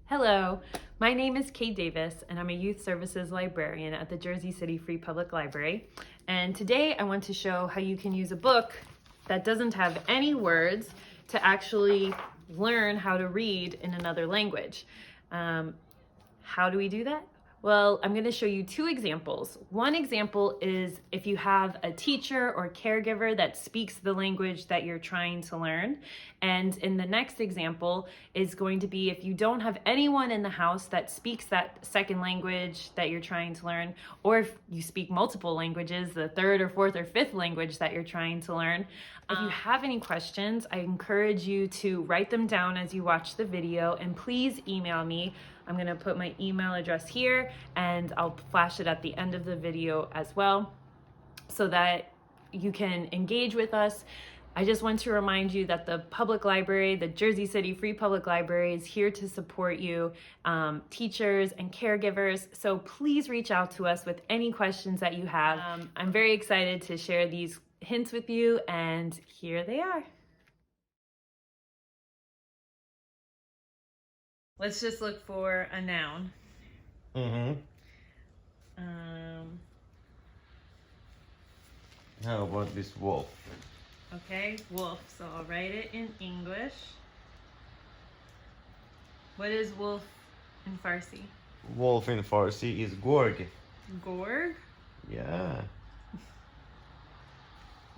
Hello, my name is Kay Davis and I'm a Youth Services Librarian at the Jersey City Free Public Library. And today I want to show how you can use a book that doesn't have any words to actually learn how to read in another language. How do we do that? Well, I'm going to show you two examples. One example is if you have a teacher or caregiver that speaks the language that you're trying to learn. And in the next example is going to be if you don't have anyone in the house that speaks that second language that you're trying to learn, or if you speak multiple languages, the third or fourth or fifth language that you're trying to learn. If you have any questions, I encourage you to write them down as you watch the video, and please email me. I'm going to put my email address here and I'll flash it at the end of the video as well so that you can engage with us. I just want to remind you that the public library, the Jersey City Free Public Library, is here to support you, teachers and caregivers. So please reach out to us with any questions that you have. I'm very excited to share these hints with you, and here they are. Let's just look for a noun. How about this wolf? Okay, wolf. So I'll write it in English. What is wolf in Farsi? Wolf in Farsi is gorg. Gorg? Yeah.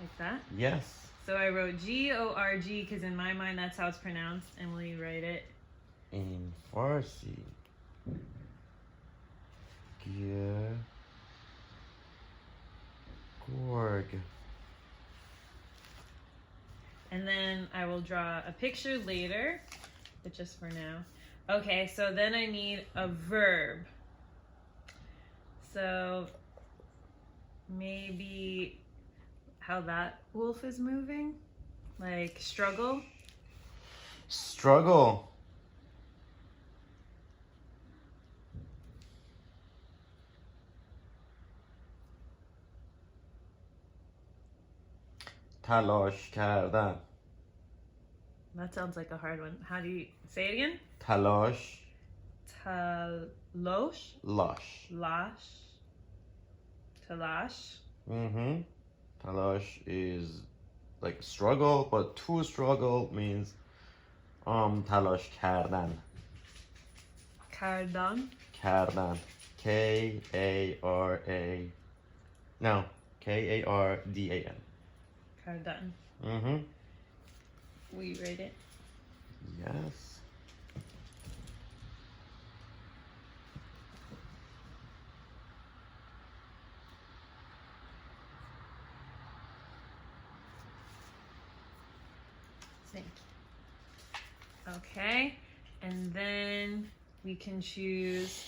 Like that? Yes. So I wrote G-O-R-G because in my mind that's how it's pronounced. And will you write it? In Farsi. Gorg. And then I will draw a picture later, but just for now. Okay, so then I need a verb. So maybe how that wolf is moving, like struggle. Struggle. تلاش کردن. That sounds like a hard one. How do you say it again? تلاش. Talosh? Lash. Lash. Talash. Talash is like struggle, but to struggle means تلاش کردن. Kardan. کردن. K-A-R-A. No, K-A-R-D-A-N. Kardan. Will you rate it? Yes. Thank you. Okay, and then we can choose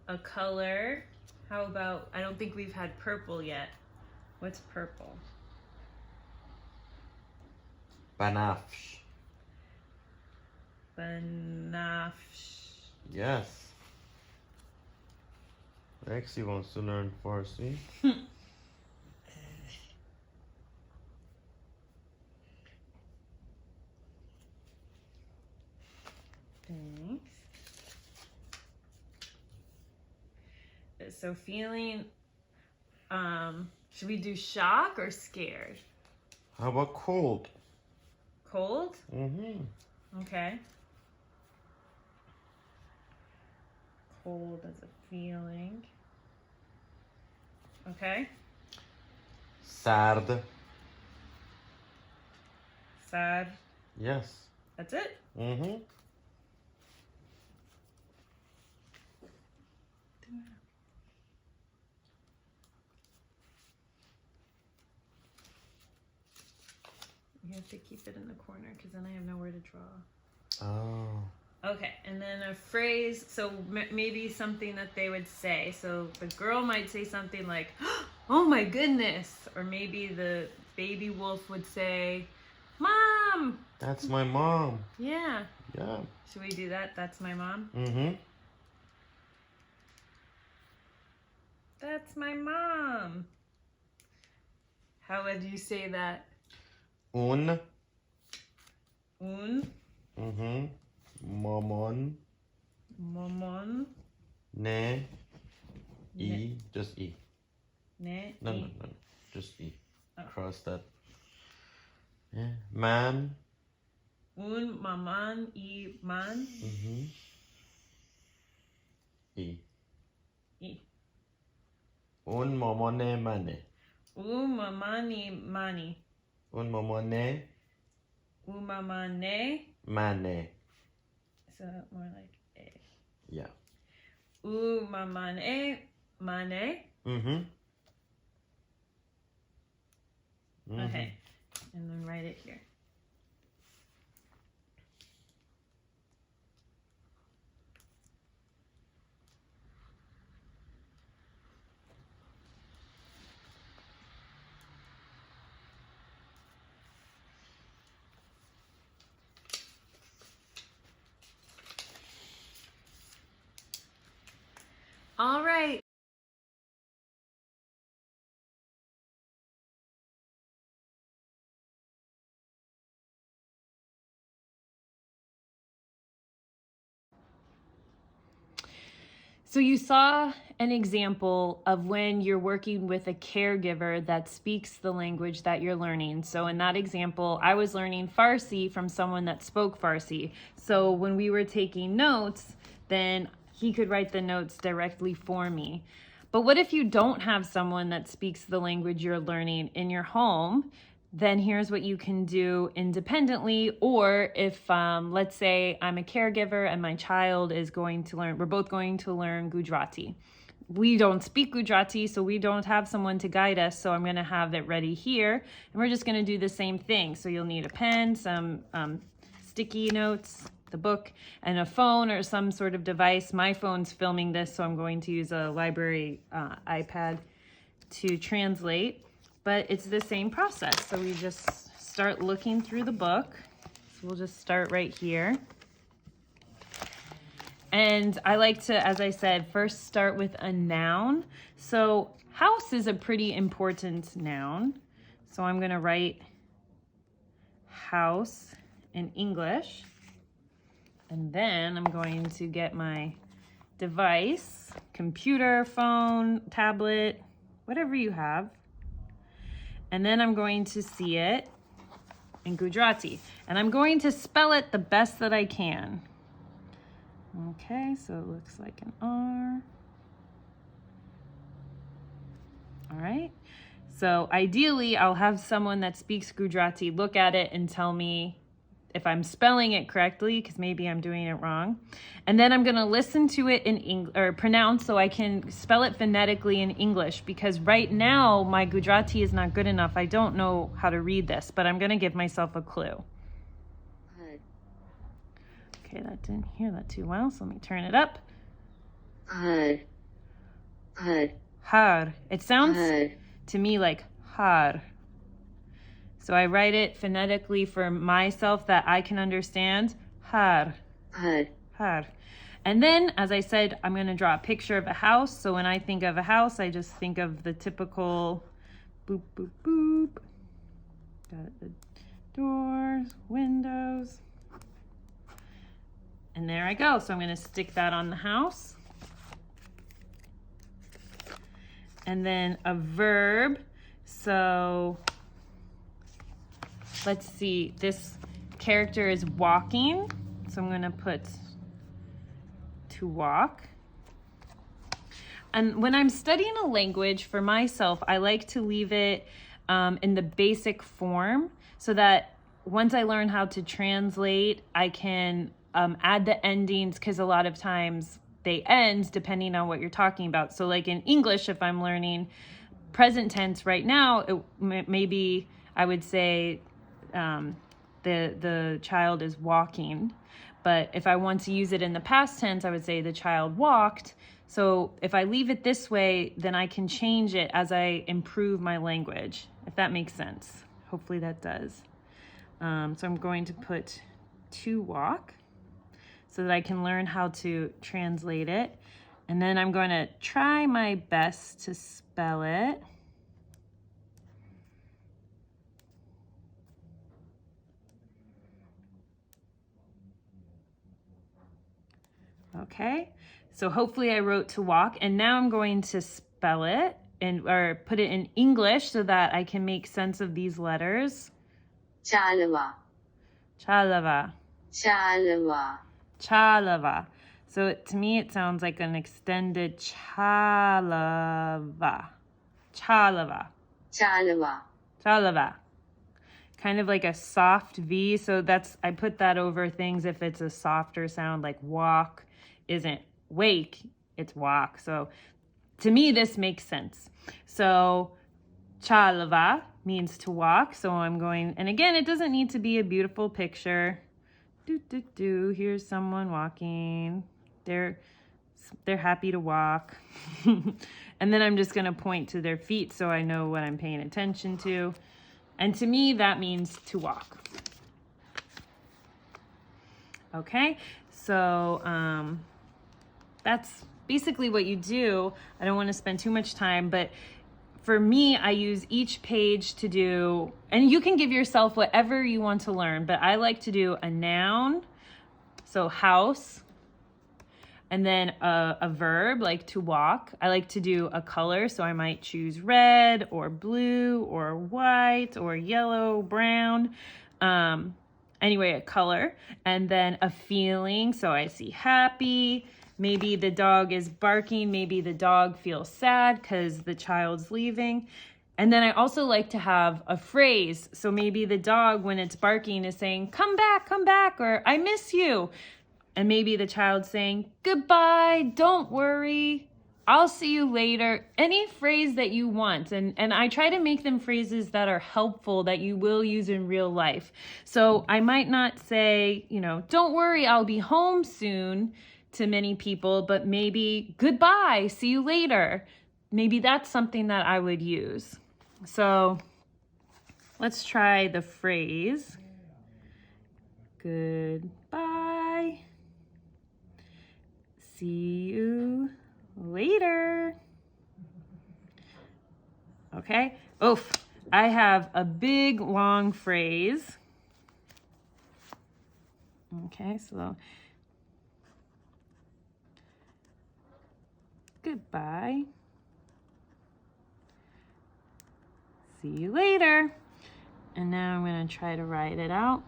a color. How about, I don't think we've had purple yet. What's purple? Banafsh. Banafsh. Yes. Lexi wants to learn Farsi. Thanks. So feeling, should we do shock or scared? How about cold? Cold? Okay. Cold as a feeling. Okay. Sad. Sad. Yes. That's it? You have to keep it in the corner because then I have nowhere to draw. Oh. Okay, and then a phrase, so maybe something that they would say. So the girl might say something like, oh my goodness. Or maybe the baby wolf would say, Mom. That's my mom. Yeah. Yeah. Should we do that? That's my mom? That's my mom. How would you say that? Un. Un. Maman. Un. Ne. E. Just E. Ne. No, E. no, no. Just E. Oh. Cross that. Yeah. Man. Un maman y man. Mm-hmm. E. E. Un momone mane. Umamani mani. Un momone Umamane. mane. So more like a. Yeah. Umamane mane. Mm-hmm. Okay. And then write it here. All right. So you saw an example of when you're working with a caregiver that speaks the language that you're learning. So in that example, I was learning Farsi from someone that spoke Farsi. So when we were taking notes, then he could write the notes directly for me. But what if you don't have someone that speaks the language you're learning in your home? Then here's what you can do independently. Or if, let's say I'm a caregiver and my child is going to learn, we're both going to learn Gujarati. We don't speak Gujarati, so we don't have someone to guide us. So I'm going to have it ready here. And we're just going to do the same thing. So you'll need a pen, some sticky notes, the book, and a phone or some sort of device. My phone's filming this, so I'm going to use a library iPad to translate. But it's the same process. So we just start looking through the book. So we'll just start right here. And I like to, as I said, first start with a noun. So house is a pretty important noun. So I'm going to write house in English. And then I'm going to get my device, computer, phone, tablet, whatever you have. And then I'm going to see it in Gujarati. And I'm going to spell it the best that I can. Okay, so it looks like an R. All right. So ideally, I'll have someone that speaks Gujarati look at it and tell me if I'm spelling it correctly, because maybe I'm doing it wrong. And then I'm going to listen to it in English, or pronounce, so I can spell it phonetically in English, because right now my Gujarati is not good enough. I don't know how to read this, but I'm going to give myself a clue. Okay, that didn't hear that too well, so let me turn it up. Har. It sounds to me like har. So I write it phonetically for myself that I can understand. Har. Har. And then, as I said, I'm going to draw a picture of a house. So when I think of a house, I just think of the typical boop, boop, boop. Got the doors, windows. And there I go. So I'm going to stick that on the house. And then a verb. So let's see, this character is walking. So I'm going to put to walk. And when I'm studying a language for myself, I like to leave it in the basic form so that once I learn how to translate, I can add the endings, because a lot of times they end depending on what you're talking about. So like in English, if I'm learning present tense right now, maybe I would say the child is walking. But if I want to use it in the past tense, I would say the child walked. So if I leave it this way, then I can change it as I improve my language, if that makes sense. Hopefully that does. So I'm going to put to walk so that I can learn how to translate it. And then I'm going to try my best to spell it. Okay, so hopefully I wrote to walk, and now I'm going to spell it or put it in English so that I can make sense of these letters. Chalava. Chalava. Chalava. Chalava. So to me it sounds like an extended chalava. Chalava. Chalava. Chalava. Kind of like a soft V. So I put that over things if it's a softer sound, like walk isn't wake, it's walk. So to me this makes sense. So chalava means to walk. So I'm going, and again, it doesn't need to be a beautiful picture. Here's someone walking. They're happy to walk. And then I'm just going to point to their feet so I know what I'm paying attention to. And to me, that means to walk. Okay, so that's basically what you do. I don't want to spend too much time, but for me, I use each page to do, and you can give yourself whatever you want to learn, but I like to do a noun, so house, and then a verb, like to walk. I like to do a color, so I might choose red or blue or white or yellow, brown. Anyway, a color. And then a feeling, so I see happy. Maybe the dog is barking. Maybe the dog feels sad because the child's leaving. And then I also like to have a phrase. So maybe the dog, when it's barking, is saying, come back, or I miss you. And maybe the child's saying, goodbye, don't worry, I'll see you later. Any phrase that you want. And I try to make them phrases that are helpful, that you will use in real life. So I might not say, don't worry, I'll be home soon to many people, but maybe goodbye, see you later. Maybe that's something that I would use. So let's try the phrase. Goodbye. See you later. Okay. Oof. I have a big long phrase. Okay, so goodbye. See you later. And now I'm going to try to write it out.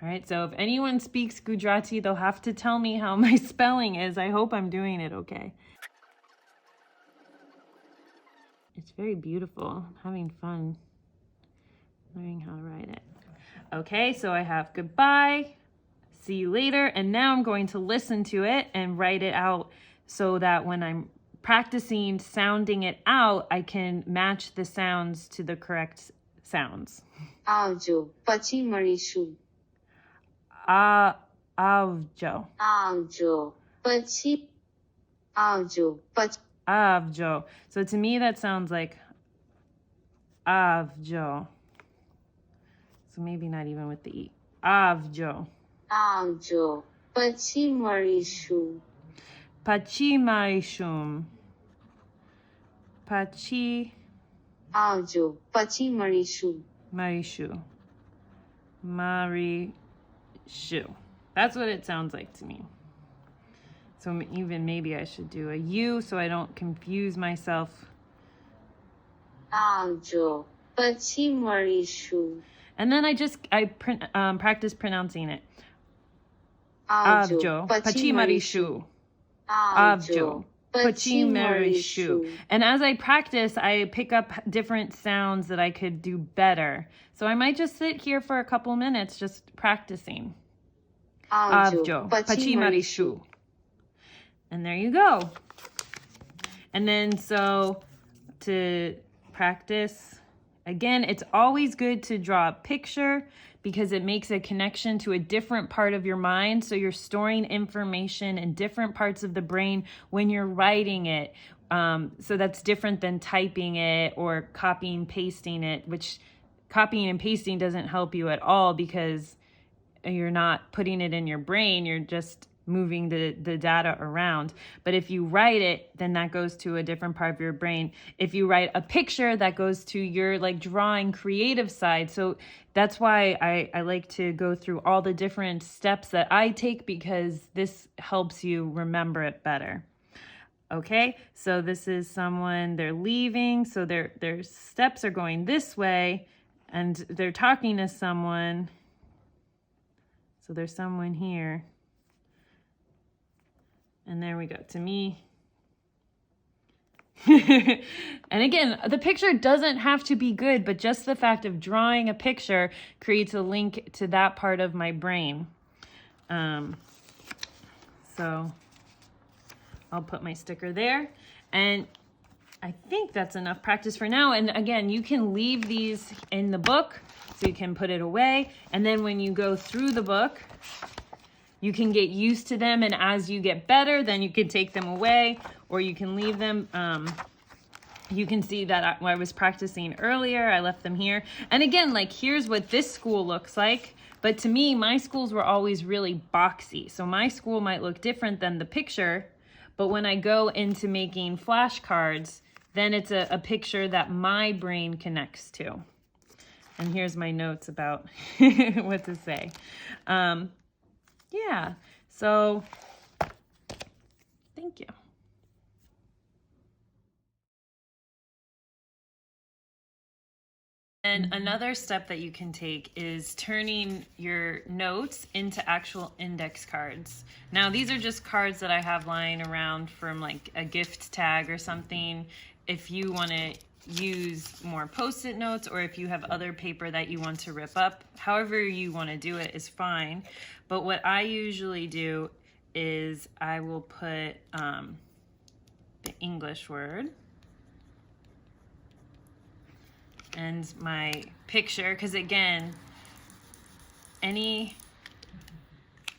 All right, so if anyone speaks Gujarati, they'll have to tell me how my spelling is. I hope I'm doing it okay. It's very beautiful. I'm having fun learning how to write it. Okay, so I have goodbye, see you later, and now I'm going to listen to it and write it out so that when I'm practicing sounding it out, I can match the sounds to the correct sounds. આવજો પછી મળીશું. Avjo. આવજો પછી Avjo. So to me that sounds like avjo. So maybe not even with the E. Avjo. આવજો પછી મળીશું. Pachi marishum. Pachi આવજો પછી મળીશું. marishu. Marishu. That's what it sounds like to me. So even maybe I should do a U so I don't confuse myself. આવજો પછી મળીશું. And then I practice pronouncing it. આવજો Pachi marishu. આવજો Pachi marishu. And as I practice, I pick up different sounds that I could do better. So I might just sit here for a couple minutes just practicing. આવજો Pachi marishu. And there you go. And then so to practice, again, it's always good to draw a picture because it makes a connection to a different part of your mind. So you're storing information in different parts of the brain when you're writing it. So that's different than typing it or copying, pasting it, which copying and pasting doesn't help you at all because you're not putting it in your brain. You're just moving the data around. But if you write it, then that goes to a different part of your brain. If you write a picture, that goes to your like drawing creative side. So that's why I like to go through all the different steps that I take, because this helps you remember it better. Okay, so this is someone, they're leaving, so their steps are going this way, and they're talking to someone. So there's someone here. And there we go, to me. And again, the picture doesn't have to be good, but just the fact of drawing a picture creates a link to that part of my brain. So I'll put my sticker there. And I think that's enough practice for now. And again, you can leave these in the book so you can put it away. And then when you go through the book, you can get used to them, and as you get better, then you can take them away, or you can leave them. You can see that I was practicing earlier, I left them here. And again, like here's what this school looks like. But to me, my schools were always really boxy. So my school might look different than the picture, but when I go into making flashcards, then it's a picture that my brain connects to. And here's my notes about what to say. Yeah, so thank you. And another step that you can take is turning your notes into actual index cards. Now, these are just cards that I have lying around from like a gift tag or something. If you want to use more Post-it notes, or if you have other paper that you want to rip up, however you want to do it is fine. But what I usually do is I will put the English word and my picture, because again, any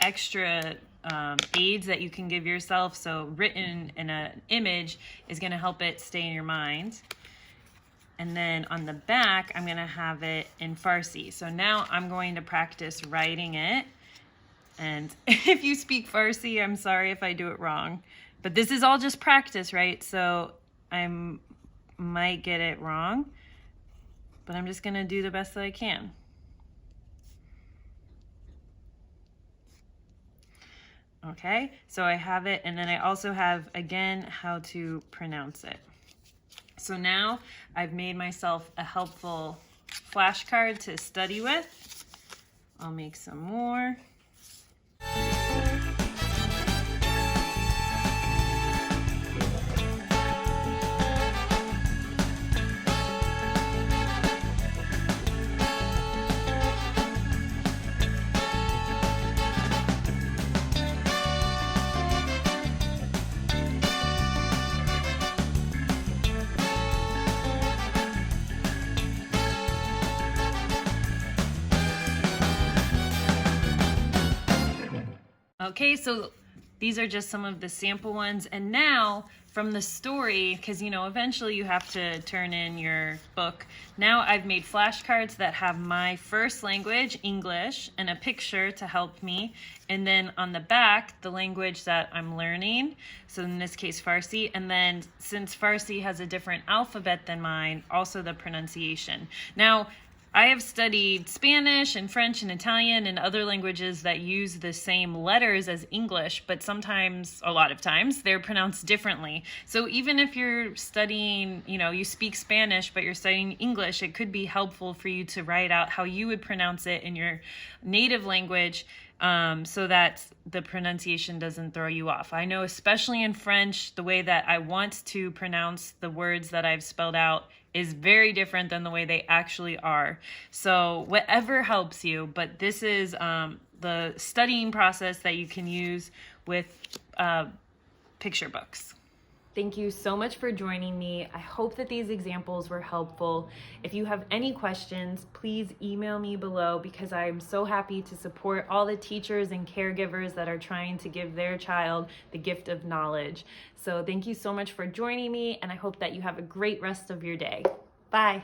extra aids that you can give yourself, so written in an image, is going to help it stay in your mind. And then on the back, I'm going to have it in Farsi. So now I'm going to practice writing it. And if you speak Farsi, I'm sorry if I do it wrong. But this is all just practice, right? So I might get it wrong, but I'm just going to do the best that I can. Okay, so I have it, and then I also have, again, how to pronounce it. So now I've made myself a helpful flashcard to study with. I'll make some more. Okay, so these are just some of the sample ones. And now from the story, because eventually you have to turn in your book. Now I've made flashcards that have my first language, English, and a picture to help me. And then on the back, the language that I'm learning. So in this case, Farsi. And then since Farsi has a different alphabet than mine, also the pronunciation. Now, I have studied Spanish and French and Italian and other languages that use the same letters as English, but sometimes, a lot of times, they're pronounced differently. So even if you're studying, you speak Spanish, but you're studying English, it could be helpful for you to write out how you would pronounce it in your native language, so that the pronunciation doesn't throw you off. I know especially in French, the way that I want to pronounce the words that I've spelled out is very different than the way they actually are. So whatever helps you, but this is the studying process that you can use with picture books. Thank you so much for joining me. I hope that these examples were helpful. If you have any questions, please email me below, because I'm so happy to support all the teachers and caregivers that are trying to give their child the gift of knowledge. So thank you so much for joining me, and I hope that you have a great rest of your day. Bye.